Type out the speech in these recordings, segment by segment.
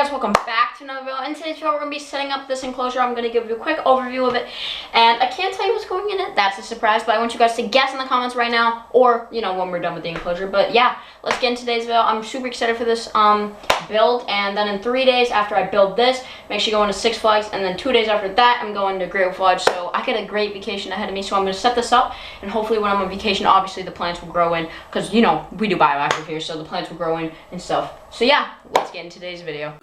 guys, welcome back to another video. In today's video, we're going to be setting up this enclosure. I'm going to give you a quick overview of it, and I can't tell you what's going in it. That's a surprise, but I want you guys to guess in the comments right now, or, you know, when we're done with the enclosure. But yeah, let's get into today's video. I'm super excited for this build, and then in 3 days after I build this, I'm actually going to Six Flags, and then 2 days after that, I'm going to Great Lodge. So I get a great vacation ahead of me, so I'm going to set this up, and hopefully when I'm on vacation, obviously the plants will grow in, because, you know, we do Bioactive here, so the plants will grow in and stuff. So yeah, let's get into today's video.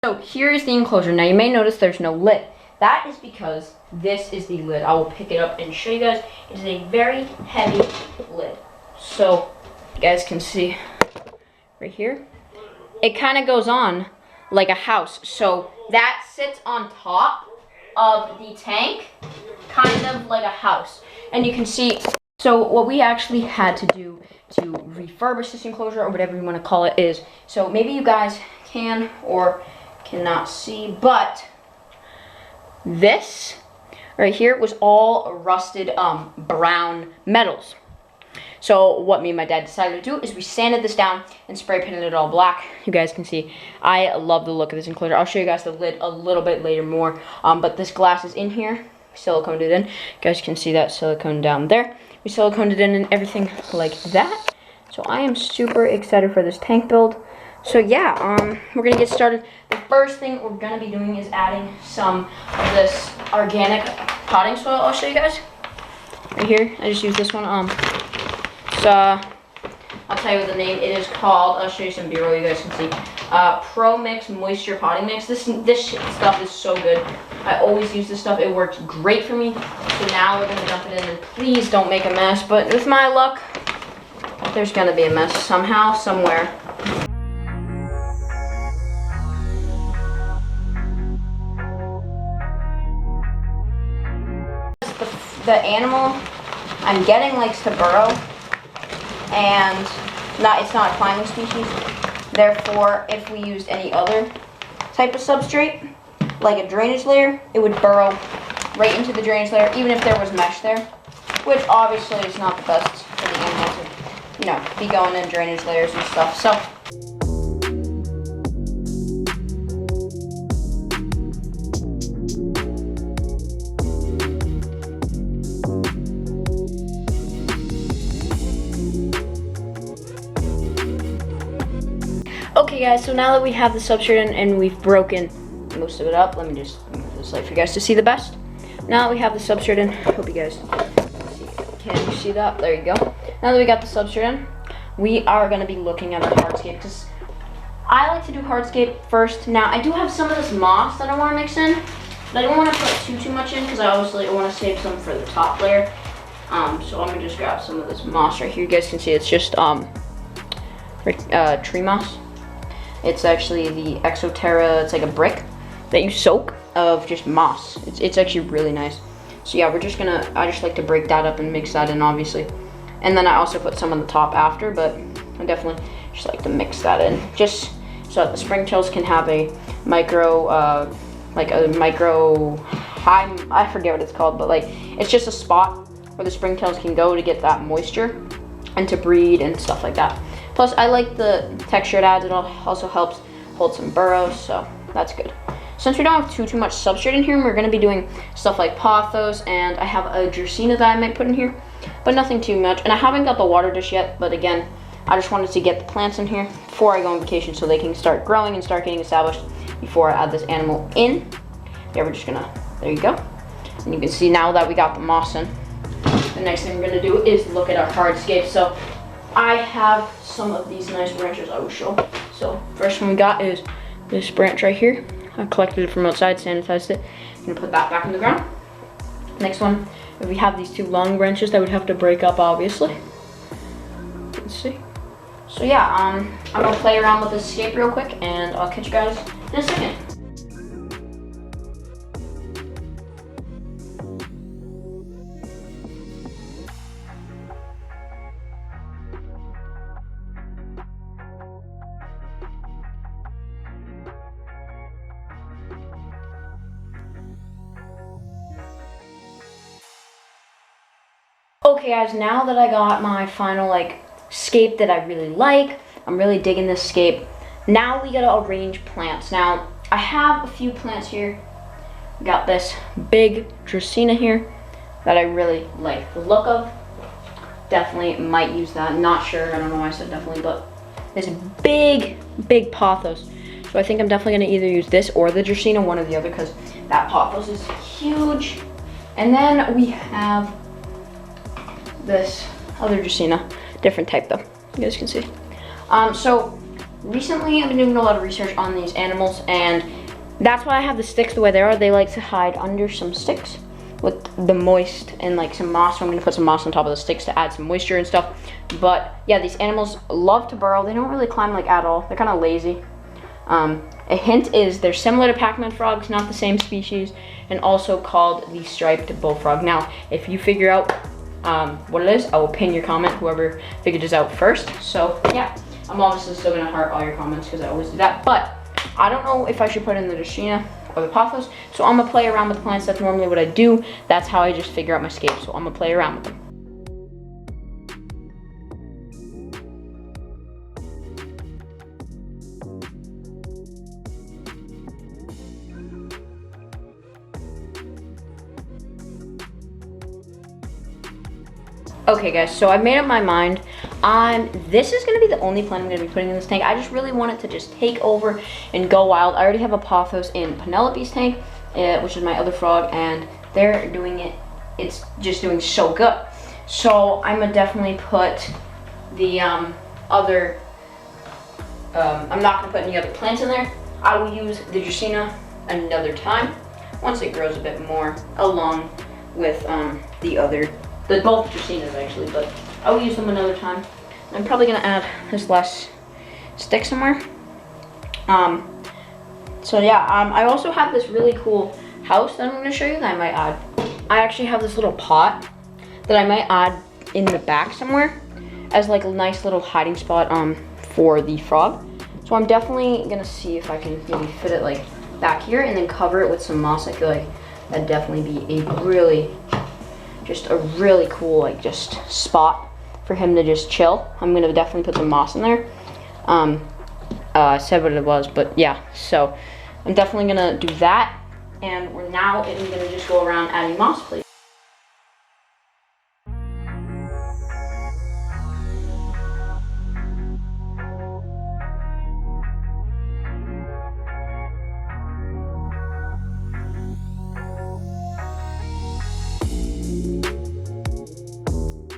So here is the enclosure. Now you may notice there's no lid. That is because this is the lid. I will pick it up and show you guys. It is a very heavy lid. So you guys can see right here. It kind of goes on like a house. So that sits on top of the tank, kind of like a house. And you can see, so what we actually had to do to refurbish this enclosure, or whatever you want to call it, is, so maybe you guys can or cannot see, but this right here was all rusted brown metals. So what me and my dad decided to do is we sanded this down and spray painted it all black. You guys can see I love the look of this enclosure. I'll show you guys the lid a little bit later more, but this glass is in here, siliconed it in. You guys can see that silicone down there. We siliconed it in and everything like that. So I am super excited for this tank build. So yeah, we're gonna get started. The first thing we're gonna be doing is adding some of this organic potting soil. I'll show you guys right here. I just used this one. I'll tell you the name. It is called, I'll show you some B-roll you guys can see. Pro Mix Moisture Potting Mix. This stuff is so good. I always use this stuff. It works great for me. So now we're gonna dump it in, and please don't make a mess. But with my luck, there's gonna be a mess somehow, somewhere. The animal I'm getting likes to burrow, and it's not a climbing species. Therefore, if we used any other type of substrate, like a drainage layer, it would burrow right into the drainage layer, even if there was mesh there, which obviously is not the best for the animal to, you know, be going in drainage layers and stuff. So okay guys, so now that we have the substrate in and we've broken most of it up, let me just move this light for you guys to see the best. Now that we have the substrate in, hope you guys see, can you see that? There you go. Now that we got the substrate in, we are going to be looking at our hardscape, because I like to do hardscape first. Now I do have some of this moss that I want to mix in, but I don't want to put too much in, because I obviously want to save some for the top layer. So I'm going to just grab some of this moss right here. You guys can see it's just tree moss. It's actually the Exoterra, it's like a brick that you soak of just moss. It's actually really nice. So yeah, I just like to break that up and mix that in, obviously. And then I also put some on the top after, but I definitely just like to mix that in, just so that the springtails can have a micro, I forget what it's called, but like, it's just a spot where the springtails can go to get that moisture and to breed and stuff like that. Plus, I like the texture it adds. It also helps hold some burrows, so that's good. Since we don't have too much substrate in here, we're going to be doing stuff like pothos, and I have a Dracaena that I might put in here, but nothing too much. And I haven't got the water dish yet, but again, I just wanted to get the plants in here before I go on vacation so they can start growing and start getting established before I add this animal in. Yeah, we're just gonna, there you go. And you can see now that we got the moss in, the next thing we're going to do is look at our hardscape. So I have some of these nice branches I will show. So first one we got is this branch right here. I collected it from outside, sanitized it. I'm gonna put that back in the ground. Next one, we have these two long branches that we'd have to break up, obviously. Let's see. So yeah, I'm gonna play around with this scape real quick, and I'll catch you guys in a second. Okay guys, now that I got my final like scape that I really like, I'm really digging this scape. Now we gotta arrange plants. Now I have a few plants here. Got this big Dracaena here that I really like the look of. Definitely might use that. Not sure, I don't know why I said definitely, but this big pothos. So I think I'm definitely gonna either use this or the Dracaena, one or the other, because that pothos is huge. And then we have this other Dracaena, different type though, you guys can see. So recently I've been doing a lot of research on these animals, and that's why I have the sticks the way they are. They like to hide under some sticks with the moist and like some moss. So I'm gonna put some moss on top of the sticks to add some moisture and stuff. But yeah, these animals love to burrow. They don't really climb like at all. They're kind of lazy. A hint is they're similar to Pac-Man frogs, not the same species, and also called the striped bullfrog. Now, if you figure out what it is, I will pin your comment, whoever figured this out first. So yeah, I'm obviously still gonna heart all your comments because I always do that, but I don't know if I should put in the Dracaena or the pothos, so I'm gonna play around with the plants. That's normally what I do. That's how I just figure out my scape, so I'm gonna play around with them. Okay guys, so I made up my mind. This is gonna be the only plant I'm gonna be putting in this tank. I just really want it to just take over and go wild. I already have a pothos in Penelope's tank, which is my other frog, and they're doing it. It's just doing so good. So I'm gonna definitely put the other, I'm not gonna put any other plants in there. I will use the Dracaena another time, once it grows a bit more, along with both Dracaenas actually, but I will use them another time. I'm probably gonna add this last stick somewhere. So yeah, I also have this really cool house that I'm gonna show you that I might add. I actually have this little pot that I might add in the back somewhere as like a nice little hiding spot for the frog. So I'm definitely gonna see if I can maybe fit it like back here and then cover it with some moss. I feel like that'd definitely be just a really cool like just spot for him to just chill. I'm gonna definitely put some moss in there. I said what it was, but yeah, so I'm definitely gonna do that, and we're now gonna just go around adding moss, please.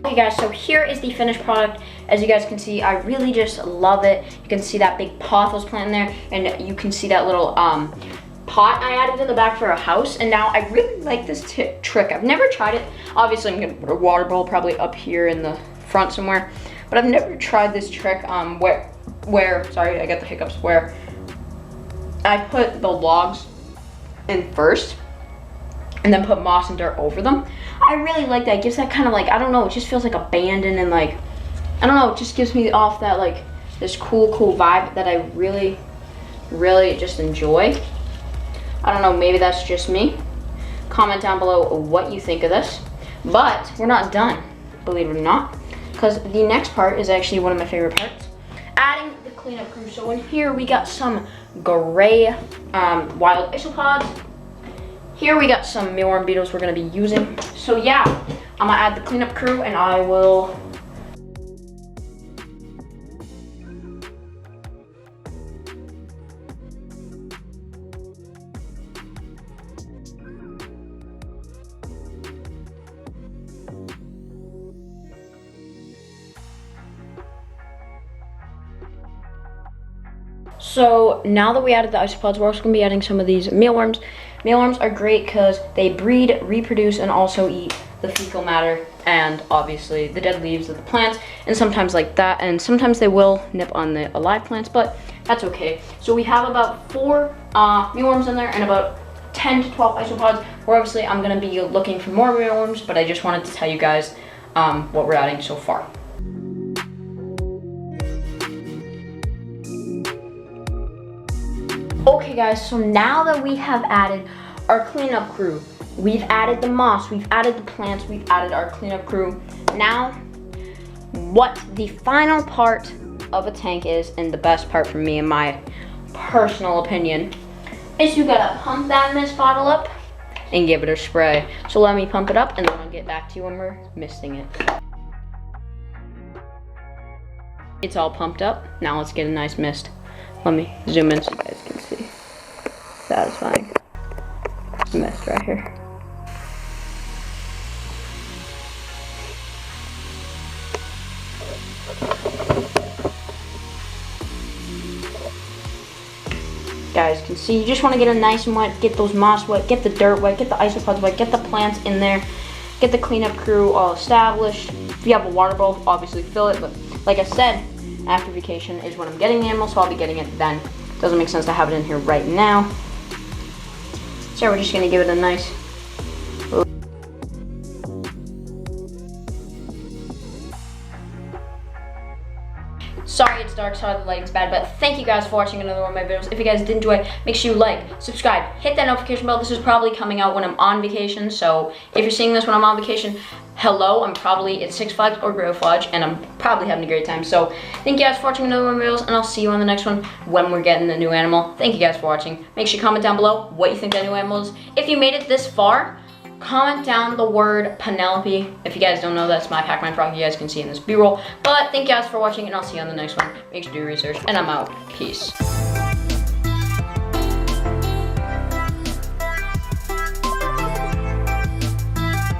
Okay guys, so here is the finished product. As you guys can see, I really just love it. You can see that big pothos plant in there, and you can see that little pot I added in the back for a house. And now I really like this trick. I've never tried it. Obviously, I'm gonna put a water bowl probably up here in the front somewhere, but I've never tried this trick where sorry, I got the hiccups, where I put the logs in first and then put moss and dirt over them. I really like that. It gives that kind of like, I don't know, it just feels like abandoned, and like, I don't know, it just gives me off that like this cool vibe that I really just enjoy. I don't know, maybe that's just me. Comment down below what you think of this. But we're not done, believe it or not, because the next part is actually one of my favorite parts. Adding the cleanup crew. So in here we got some gray wild isopods. Here we got some mealworm beetles we're gonna be using. So yeah, I'm gonna add the cleanup crew, and I will So now that we added the isopods, we're also gonna be adding some of these mealworms. Mealworms are great because they breed, reproduce, and also eat the fecal matter and obviously the dead leaves of the plants, and sometimes like that, and sometimes they will nip on the alive plants, but that's okay. So we have about 4 mealworms in there and about 10 to 12 isopods. Where obviously I'm gonna be looking for more mealworms, but I just wanted to tell you guys what we're adding so far. Okay guys, so now that we have added our cleanup crew, We've added the moss, we've added the plants, we've added our cleanup crew. Now, what the final part of a tank is, and the best part for me in my personal opinion, is you gotta pump that mist bottle up and give it a spray. So let me pump it up and then I'll get back to you when we're misting it. It's all pumped up. Now let's get a nice mist. Let me zoom in so you guys can see. Satisfying mist right here. Guys can see, you just want to get it nice and wet, get those moss wet, get the dirt wet, get the isopods wet, get the plants in there, get the cleanup crew all established. If you have a water bowl, obviously fill it, but like I said, after vacation is when I'm getting the animal, so I'll be getting it then. Doesn't make sense to have it in here right now. So we're just gonna give it a nice Sorry it's dark, sorry the lighting's bad, but thank you guys for watching another one of my videos. If you guys did enjoy, make sure you like, subscribe, hit that notification bell. This is probably coming out when I'm on vacation, so if you're seeing this when I'm on vacation, hello, I'm probably at Six Flags or Grove Lodge, and I'm probably having a great time. So thank you guys for watching another one of my videos, and I'll see you on the next one when we're getting the new animal. Thank you guys for watching. Make sure you comment down below what you think that new animal is. If you made it this far, comment down the word Penelope. If you guys don't know, that's my Pac-Man frog. You guys can see in this B-roll. But thank you guys for watching, and I'll see you on the next one. Make sure to do research, and I'm out. Peace.